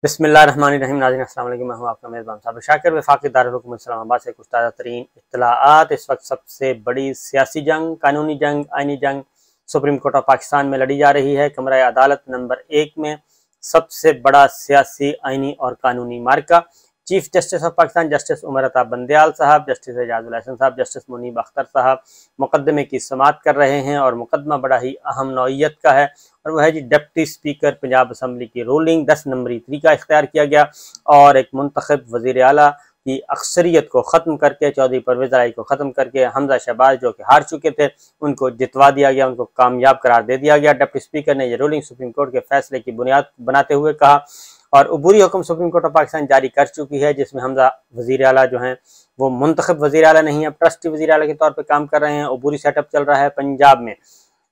बिस्मिल्लाहिर्रहमानिर्रहीम। नाज़रीन अस्सलाम वालेकुम। मैं हूं आपका मेज़बान साबिर शाकिर। वफाकी दारुल हुकूमत इस्लामाबाद से कुछ ताज़ा तरीन इत्तलाआत। इस वक्त सबसे बड़ी सियासी जंग, कानूनी जंग, आईनी जंग सुप्रीम कोर्ट ऑफ पाकिस्तान में लड़ी जा रही है। कमरा अदालत नंबर 1 में सबसे बड़ा सियासी, आईनी और कानूनी मार्का chief justice of Pakistan justice Umar Ata Bandial साहब, जस्टिस एजाजुल हसन साहब, जस्टिस मुनीब अख्तर साहब मुकदमे की समाअत कर रहे हैं। और मुकदमा बड़ा ही अहम नौइयत का है और वह है जी डिप्टी स्पीकर पंजाब असम्बली की रूलिंग 10 नंबरी तरीका इख्तियार किया गया और एक मुंतखब वज़ीर आला की अक्सरियत को ख़त्म करके, चौधरी परवेज़ इलाही को ख़त्म करके हमजा शहबाज जो कि हार चुके थे उनको जितवा दिया गया, उनको कामयाब करार दे दिया गया। डिप्टी स्पीकर ने यह रूलिंग सुप्रीम कोर्ट के फैसले की बुनियाद बनाते हुए कहा और अबूरी हुक्म सुप्रीम कोर्ट ऑफ पाकिस्तान जारी कर चुकी है, जिसमें हमजा वज़ीर आला जो हैं वो मुंतखब वज़ीर आला नहीं है, ट्रस्टी वज़ीर आला के तौर पर काम कर रहे हैं। अबूरी सेटअप चल रहा है पंजाब में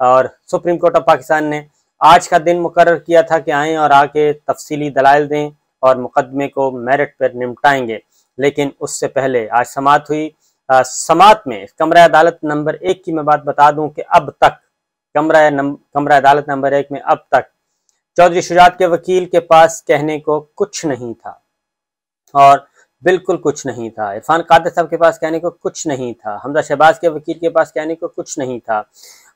और सुप्रीम कोर्ट ऑफ पाकिस्तान ने आज का दिन मुकर्रर किया था कि आएँ और आके तफसीली दलाइल दें और मुकदमे को मेरिट पर निपटाएंगे। लेकिन उससे पहले आज समाअत हुई। समाअत में कमरा अदालत नंबर 1 की मैं बात बता दूं कि अब तक कमरा अदालत नंबर 1 में अब तक चौधरी शुजात के वकील के पास कहने को कुछ नहीं था और बिल्कुल कुछ नहीं था। इरफान कादिर साहब के पास कहने को कुछ नहीं था। हमजा शहबाज के वकील के पास कहने को कुछ नहीं था।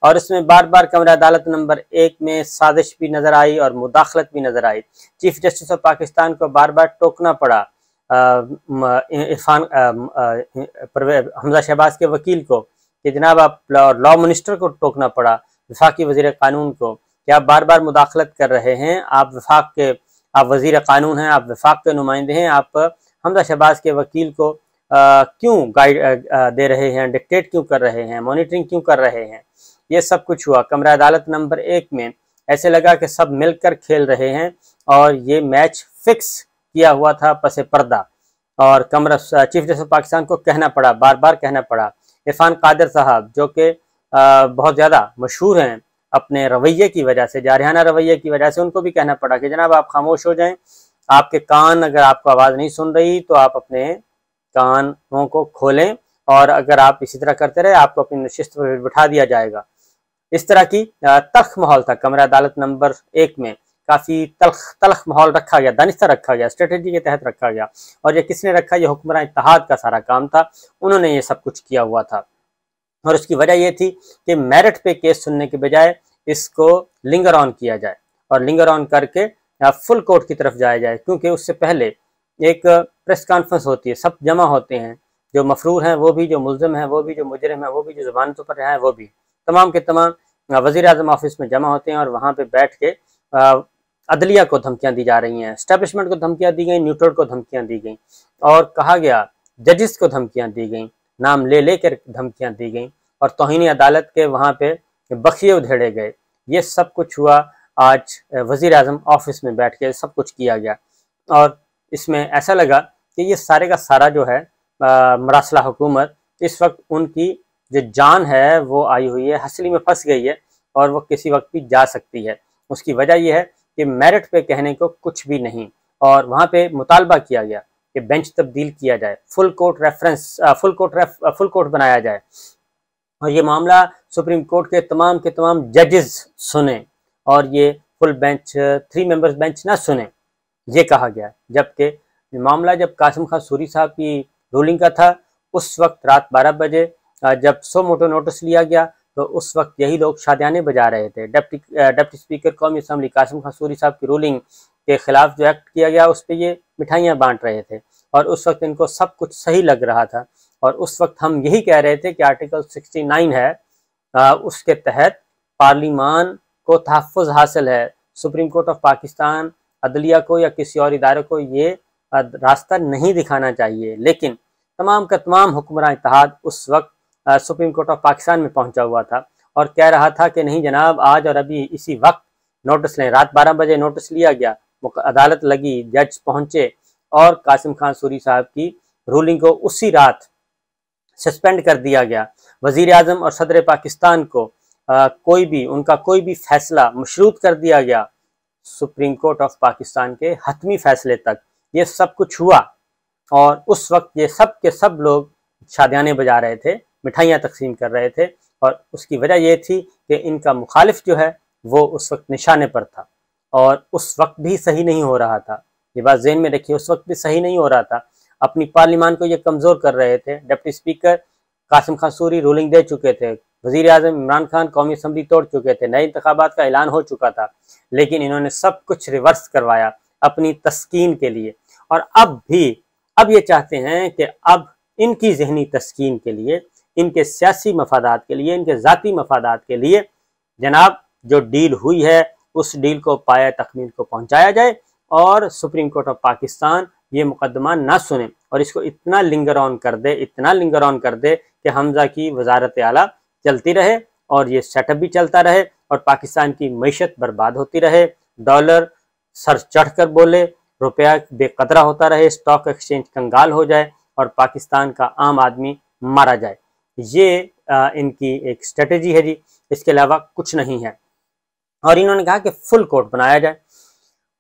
और इसमें बार बार कमरा अदालत नंबर 1 में साजिश भी नजर आई और मुदाखलत भी नजर आई। चीफ जस्टिस ऑफ पाकिस्तान को बार बार टोकना पड़ा हमजा शहबाज के वकील को कि जनाब आप लॉ मिनिस्टर को टोकना पड़ा, वफाकी वजीर कानून को, कि आप बार बार मुदाखलत कर रहे हैं। आप वजीर कानून हैं, आप वफाक के नुमाइंदे हैं, आप हमजा शहबाज के वकील को क्यों गाइड दे रहे हैं, डिक्टेट क्यों कर रहे हैं, मॉनिटरिंग क्यों कर रहे हैं। ये सब कुछ हुआ। कमरा अदालत नंबर 1 में ऐसे लगा कि सब मिलकर खेल रहे हैं और ये मैच फिक्स किया हुआ था पसे पर्दा। और चीफ जस्टिस पाकिस्तान को कहना पड़ा, बार बार कहना पड़ा। इरफान कादिर साहब जो कि बहुत ज़्यादा मशहूर हैं अपने रवैये की वजह से, जारहाना रवैये की वजह से, उनको भी कहना पड़ा कि जनाब आप खामोश हो जाएं। आपके कान, अगर आपको आवाज़ नहीं सुन रही तो आप अपने कानों को खोलें और अगर आप इसी तरह करते रहे आपको अपनी नशिस्त पर बिठा दिया जाएगा। इस तरह की तल्ख माहौल था कमरा अदालत नंबर 1 में। काफ़ी तल्ख माहौल रखा गया, दानिस्ता रखा गया, स्ट्रेटेजी के तहत रखा गया। और ये किसने रखा? ये हुक्मरान इत्तेहाद का सारा काम था, उन्होंने ये सब कुछ किया हुआ था। और उसकी वजह ये थी कि मेरिट पे केस सुनने के बजाय इसको लिंगर ऑन किया जाए और लिंगर ऑन करके फुल कोर्ट की तरफ जाया जाए, क्योंकि उससे पहले एक प्रेस कॉन्फ्रेंस होती है, सब जमा होते हैं, जो मफरूर हैं वो भी, जो मुल्ज़िम हैं वो भी, जो मुजरिम है वो भी, जो ज़मानतों पर हैं वो भी, तमाम के तमाम वज़ीर आज़म ऑफिस में जमा होते हैं और वहाँ पे बैठ के अदलिया को धमकियाँ दी जा रही हैं, एस्टेब्लिशमेंट को धमकियाँ दी गई, न्यूट्रल को धमकियाँ दी गई और कहा गया जजिस को धमकियाँ दी गई, नाम ले कर धमकियाँ दी गई और तौहीन अदालत के वहाँ पे बखिए उधेड़े गए। ये सब कुछ हुआ। आज वज़ीर आज़म ऑफिस में बैठ के सब कुछ किया गया और इसमें ऐसा लगा कि ये सारे का सारा जो है मरासला हुकूमत इस वक्त उनकी जो जान है वो आई हुई है, हसली में फंस गई है और वो किसी वक्त भी जा सकती है। उसकी वजह यह है कि मेरिट पे कहने को कुछ भी नहीं और वहाँ पे मुतालबा किया गया कि बेंच तब्दील किया जाए, फुल कोर्ट बनाया जाए और ये मामला सुप्रीम कोर्ट के तमाम जजेस सुने और ये फुल बेंच 3 मेंबर्स बेंच ना सुने, ये कहा गया। जबकि मामला जब कासिम खान सूरी साहब की रूलिंग का था, उस वक्त रात 12 बजे जब सो मोटो नोटिस लिया गया तो उस वक्त यही लोग शादियाने बजा रहे थे। डिप्टी स्पीकर कौमी असम्बली कासिम खान सूरी साहब की रूलिंग के खिलाफ जो एक्ट किया गया उस पर ये मिठाइयाँ बांट रहे थे और उस वक्त इनको सब कुछ सही लग रहा था और उस वक्त हम यही कह रहे थे कि आर्टिकल 69 है, उसके तहत पार्लिमान को तहफ़्फ़ुज़ हासिल है। सुप्रीम कोर्ट ऑफ पाकिस्तान अदलिया को या किसी और इदारे को ये रास्ता नहीं दिखाना चाहिए। लेकिन तमाम का तमाम हुक्मरान इत्तेहाद उस वक्त सुप्रीम कोर्ट ऑफ पाकिस्तान में पहुंचा हुआ था और कह रहा था कि नहीं जनाब, आज और अभी इसी वक्त नोटिस लें। रात 12 बजे नोटिस लिया गया, अदालत लगी, जज पहुंचे और कासिम खान सूरी साहब की रूलिंग को उसी रात सस्पेंड कर दिया गया। वज़ीर आज़म और सदर पाकिस्तान को उनका कोई भी फैसला मशरूत कर दिया गया सुप्रीम कोर्ट ऑफ पाकिस्तान के हतमी फैसले तक। ये सब कुछ हुआ और उस वक्त ये सब के सब लोग शादियाने बजा रहे थे, मिठाइयाँ तकसीम कर रहे थे और उसकी वजह यह थी कि इनका मुखालिफ जो है वो उस वक्त निशाने पर था और उस वक्त भी सही नहीं हो रहा था। ये बात ज़हन में रखिए, उस वक्त भी सही नहीं हो रहा था, अपनी पार्लिमान को ये कमज़ोर कर रहे थे। Deputy speaker Qasim Khan Suri ruling दे चुके थे, वज़ीर आज़म इमरान खान कौमी असम्बली तोड़ चुके थे, नए इंतखाबात का ऐलान हो चुका था, लेकिन इन्होंने सब कुछ रिवर्स करवाया अपनी तस्कीन के लिए। और अब ये चाहते हैं कि अब इनकी जहनी तस्कीन के लिए, इनके सियासी मफादात के लिए, इनके ज़ाती मफादात के लिए जनाब जो डील हुई है उस डील को पाया तकमील को पहुंचाया जाए और सुप्रीम कोर्ट ऑफ पाकिस्तान ये मुकदमा ना सुने और इसको इतना लिंगर ऑन कर दे कि हमजा की वजारत आला चलती रहे और ये सेटअप भी चलता रहे और पाकिस्तान की मईशत बर्बाद होती रहे, डॉलर सर चढ़कर बोले, रुपया बेकदरा होता रहे, स्टॉक एक्सचेंज कंगाल हो जाए और पाकिस्तान का आम आदमी मारा जाए। ये इनकी एक स्ट्रेटेजी है जी, इसके अलावा कुछ नहीं है। और इन्होंने कहा कि फुल कोर्ट बनाया जाए।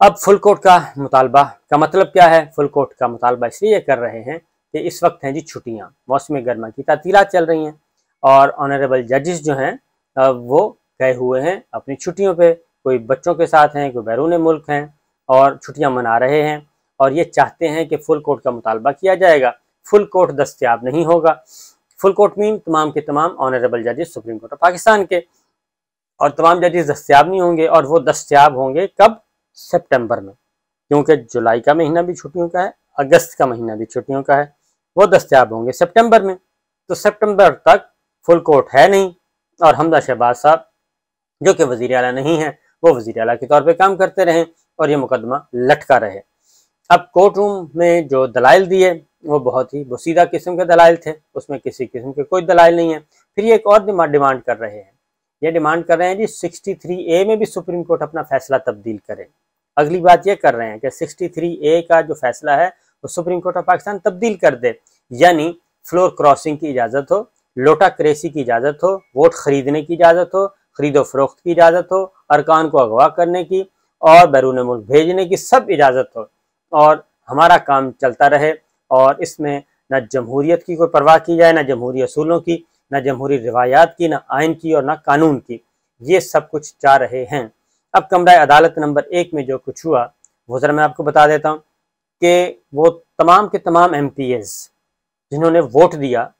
अब फुल कोर्ट का मुतालबा का मतलब क्या है? फुल कोर्ट का मुतालबा इसलिए कर रहे हैं कि इस वक्त हैं जी छुट्टियां, मौसम गर्मा की तातीलात चल रही हैं और ऑनरेबल जजेस जो हैं वो गए हुए हैं अपनी छुट्टियों पे, कोई बच्चों के साथ हैं, कोई बैरून मुल्क हैं और छुट्टियां मना रहे हैं और ये चाहते हैं कि फुल कोर्ट का मुतालबा किया जाएगा। फुल कोर्ट दस्तयाब नहीं होगा। फुल कोर्ट मीन तमाम के तमाम ऑनरेबल जजेस सुप्रीम कोर्ट ऑफ पाकिस्तान के, और तमाम जजेस दस्तयाब नहीं होंगे और वो दस्तयाब होंगे कब? सितंबर में, क्योंकि जुलाई का महीना भी छुट्टियों का है, अगस्त का महीना भी छुट्टियों का है, वो दस्तयाब होंगे सितंबर में। तो सितंबर तक फुल कोर्ट है नहीं और हमजा शहबाज साहब जो कि वज़ीर आला नहीं है वो वज़ीर आला के तौर पे काम करते रहें और ये मुकदमा लटका रहे। अब कोर्ट रूम में जो दलाइल दिए वो बहुत ही बोसीदा किस्म के दलाइल थे, उसमें किसी किस्म के कोई दलाइल नहीं है। फिर ये एक और डिमांड कर रहे हैं, ये डिमांड कर रहे हैं जी 63A में भी सुप्रीम कोर्ट अपना फैसला तब्दील करे। अगली बात ये कर रहे हैं कि 63A का जो फैसला है वो सुप्रीम कोर्ट ऑफ पाकिस्तान तब्दील कर दे, यानी फ्लोर क्रॉसिंग की इजाज़त हो, लोटा क्रेसी की इजाज़त हो, वोट खरीदने की इजाज़त हो, खरीदो फरोख्त की इजाज़त हो, अरकान को अगवा करने की और बैरून मुल्क भेजने की सब इजाज़त हो और हमारा काम चलता रहे और इसमें न जमहूरियत की कोई परवाह की जाए, न जमहूरी असूलों की, न जमहूरी रिवायात की, न आइन की और न कानून की। ये सब कुछ चाह रहे हैं। अब कमरा अदालत नंबर 1 में जो कुछ हुआ वो ज़रा मैं आपको बता देता हूँ कि वो तमाम के तमाम MPs जिन्होंने वोट दिया,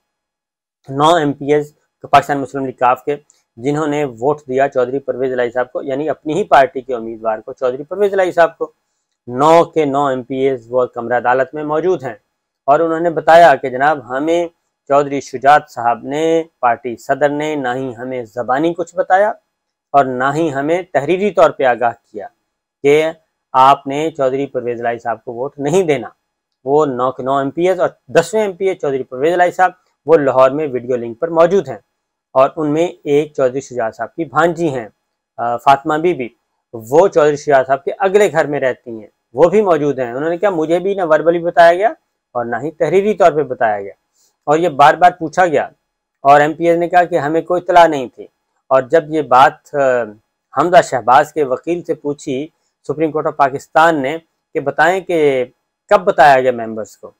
9 MPs पाकिस्तान मुस्लिम लीग काफ के जिन्होंने वोट दिया चौधरी परवेज़ इलाही साहब को, यानी अपनी ही पार्टी के उम्मीदवार को, चौधरी परवेज़ इलाही साहब को, 9 के 9 MPs वो कमरा अदालत में मौजूद हैं और उन्होंने बताया कि जनाब हमें चौधरी शुजात साहब ने, पार्टी सदर ने, ना ही हमें ज़बानी कुछ बताया और ना ही हमें तहरीरी तौर पे आगाह किया कि आपने चौधरी परवेज़ इलाही साहब को वोट नहीं देना। वो 9 के 9 MPs और 10वें MP चौधरी परवेज़ इलाही साहब वो लाहौर में वीडियो लिंक पर मौजूद हैं और उनमें एक चौधरी शुजात साहब की भांजी हैं फातिमा बीबी, वो चौधरी शुजात साहब के अगले घर में रहती हैं, वो भी मौजूद हैं। उन्होंने कहा मुझे भी ना वर्बली बताया गया और ना ही तहरीरी तौर पे बताया गया और ये बार बार पूछा गया और MPs ने कहा कि हमें कोई इत्तला नहीं थी। और जब ये बात हमजा शहबाज के वकील से पूछी सुप्रीम कोर्ट ऑफ पाकिस्तान ने कि बताएं कि कब बताया गया मेंबर्स को,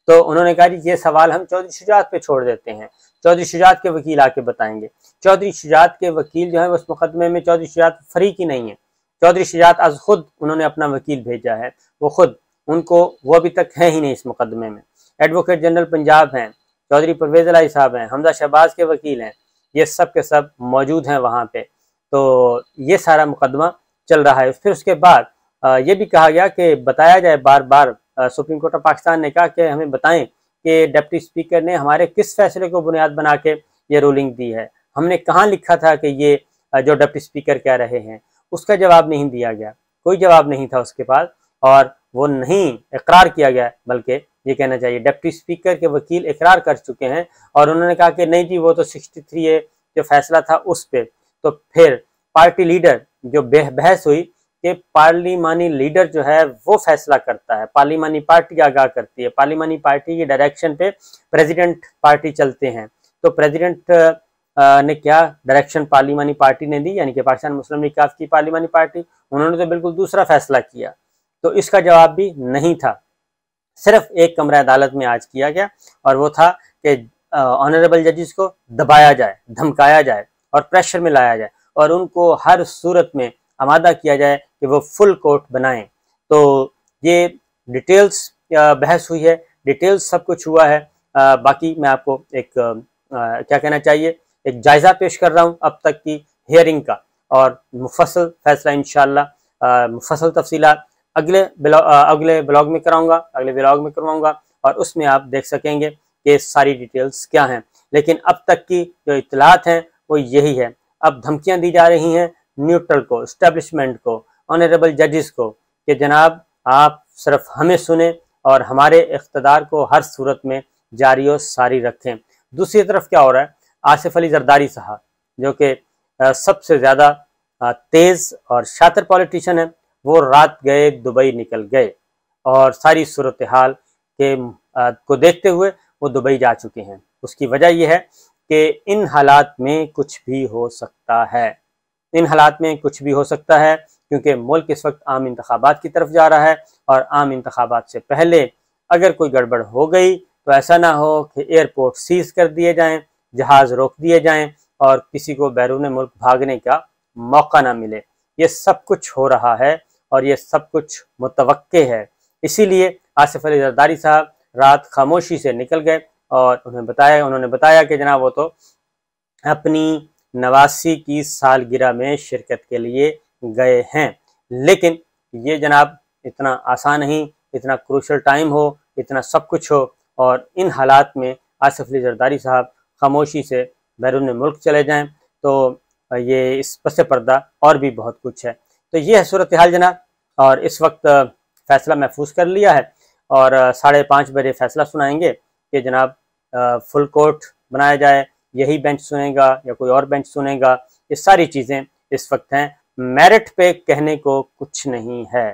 तो उन्होंने कहा जी ये सवाल हम चौधरी शुजात पे छोड़ देते हैं, चौधरी शुजात के वकील आके बताएंगे। चौधरी शुजात के वकील जो है उस मुकदमे में चौधरी शुजात फरीक ही नहीं है। चौधरी शुजात आज खुद उन्होंने अपना वकील भेजा है, वो खुद उनको वो अभी तक है ही नहीं इस मुकदमे में। एडवोकेट जनरल पंजाब हैं, चौधरी परवेज़ इलाही साहब हैं, हमजा शहबाज के वकील हैं, ये सब के सब मौजूद हैं वहाँ पे। तो ये सारा मुकदमा चल रहा है। फिर उसके बाद ये भी कहा गया कि बताया जाए, बार बार सुप्रीम कोर्ट ऑफ पाकिस्तान ने कहा कि हमें बताएं कि डिप्टी स्पीकर ने हमारे किस फैसले को बुनियाद बना के ये रूलिंग दी है, हमने कहाँ लिखा था कि ये जो डिप्टी स्पीकर कह रहे हैं। उसका जवाब नहीं दिया गया, कोई जवाब नहीं था उसके पास और वो नहीं इकरार किया गया, बल्कि ये कहना चाहिए डिप्टी स्पीकर के वकील इकरार कर चुके हैं और उन्होंने कहा कि नहीं जी वो तो 63A जो फैसला था उस पे। तो फिर पार्टी लीडर जो बहस हुई कि पार्लिमानी लीडर जो है वो फैसला करता है, पार्लिमानी पार्टी आगाह करती है, पार्लिमानी पार्टी की डायरेक्शन पे प्रेसिडेंट पार्टी चलते हैं। तो प्रेसिडेंट ने क्या डायरेक्शन पार्लिमानी पार्टी ने दी, यानी कि पाकिस्तान मुस्लिम लीग काफ की पार्लिमानी पार्टी, उन्होंने तो बिल्कुल दूसरा फैसला किया। तो इसका जवाब भी नहीं था, सिर्फ एक कमरा अदालत में आज किया गया और वो था कि ऑनरेबल जजेस को दबाया जाए, धमकाया जाए और प्रेशर में लाया जाए और उनको हर सूरत में आमादा किया जाए कि वो फुल कोर्ट बनाएं। तो ये डिटेल्स बहस हुई है, डिटेल्स सब कुछ हुआ है। बाकी मैं आपको एक क्या कहना चाहिए, एक जायजा पेश कर रहा हूँ अब तक की हियरिंग का, और मुफस्सल फैसला इंशाअल्लाह मुफस्सल तफसीलात अगले ब्लॉग में कराऊंगा, अगले ब्लॉग में करवाऊंगा, और उसमें आप देख सकेंगे कि सारी डिटेल्स क्या हैं। लेकिन अब तक की जो इत्तलात हैं वो यही है। अब धमकियां दी जा रही हैं न्यूट्रल को, इस्टेब्लिशमेंट को, ऑनरेबल जजेस को, कि जनाब आप सिर्फ हमें सुने और हमारे इख्तदार को हर सूरत में जारी और सारी रखें। दूसरी तरफ क्या हो रहा है, आसिफ अली जरदारी साहब जो कि सबसे ज़्यादा तेज़ और शातिर पॉलिटिशियन है, वो रात गए दुबई निकल गए, और सारी सूरत हाल के को देखते हुए वो दुबई जा चुके हैं। उसकी वजह यह है कि इन हालात में कुछ भी हो सकता है, इन हालात में कुछ भी हो सकता है, क्योंकि मुल्क इस वक्त आम इंतखाबात की तरफ जा रहा है, और आम इंतखाबात से पहले अगर कोई गड़बड़ हो गई तो ऐसा ना हो कि एयरपोर्ट सीज कर दिए जाएं, जहाज़ रोक दिए जाएं और किसी को बैरून मुल्क भागने का मौका ना मिले। ये सब कुछ हो रहा है और ये सब कुछ मुतवक्के है। इसीलिए आसिफ अली जरदारी साहब रात खामोशी से निकल गए, और उन्होंने बताया कि जनाब वो तो अपनी 89 की सालगिरह में शिरकत के लिए गए हैं। लेकिन ये जनाब इतना आसान नहीं, इतना क्रूशल टाइम हो, इतना सब कुछ हो, और इन हालात में आसिफ अली जरदारी साहब खामोशी से बैरून मुल्क चले जाएं, तो ये इस पस पर्दा और भी बहुत कुछ है। तो ये है सूरत हाल जनाब, और इस वक्त फैसला महफूज कर लिया है, और 5:30 बजे फैसला सुनाएंगे कि जनाब फुल कोर्ट बनाया जाए, यही बेंच सुनेगा या कोई और बेंच सुनेगा। ये सारी चीज़ें इस वक्त हैं, मेरिट पे कहने को कुछ नहीं है।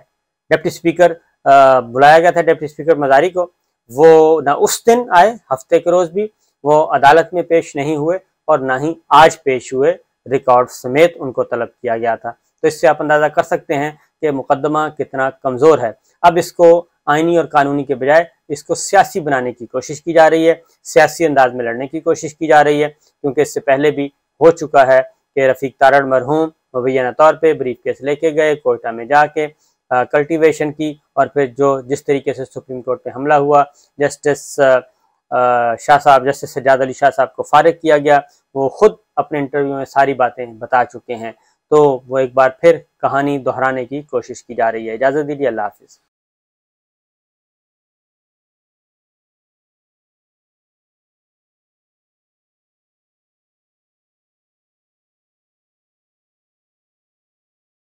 डिप्टी स्पीकर बुलाया गया था, डिप्टी स्पीकर मजारी को, वो ना उस दिन आए, हफ्ते के रोज भी वो अदालत में पेश नहीं हुए, और ना ही आज पेश हुए, रिकॉर्ड समेत उनको तलब किया गया था। तो इससे आप अंदाजा कर सकते हैं कि मुकदमा कितना कमज़ोर है। अब इसको आइनी और कानूनी के बजाय इसको सियासी बनाने की कोशिश की जा रही है, सियासी अंदाज में लड़ने की कोशिश की जा रही है, क्योंकि इससे पहले भी हो चुका है कि रफ़ीक तारड़ मरहूम मुबैना तौर पर ब्रीफ केस लेके गए, कोयटा में जाके कल्टीवेशन की, और फिर जिस तरीके से सुप्रीम कोर्ट पे हमला हुआ, जस्टिस सज्जाद अली शाह साहब को फारिग किया गया, वो खुद अपने इंटरव्यू में सारी बातें बता चुके हैं। तो वो एक बार फिर कहानी दोहराने की कोशिश की जा रही है। इजाज़त दीजिए, अल्लाह हाफिज़।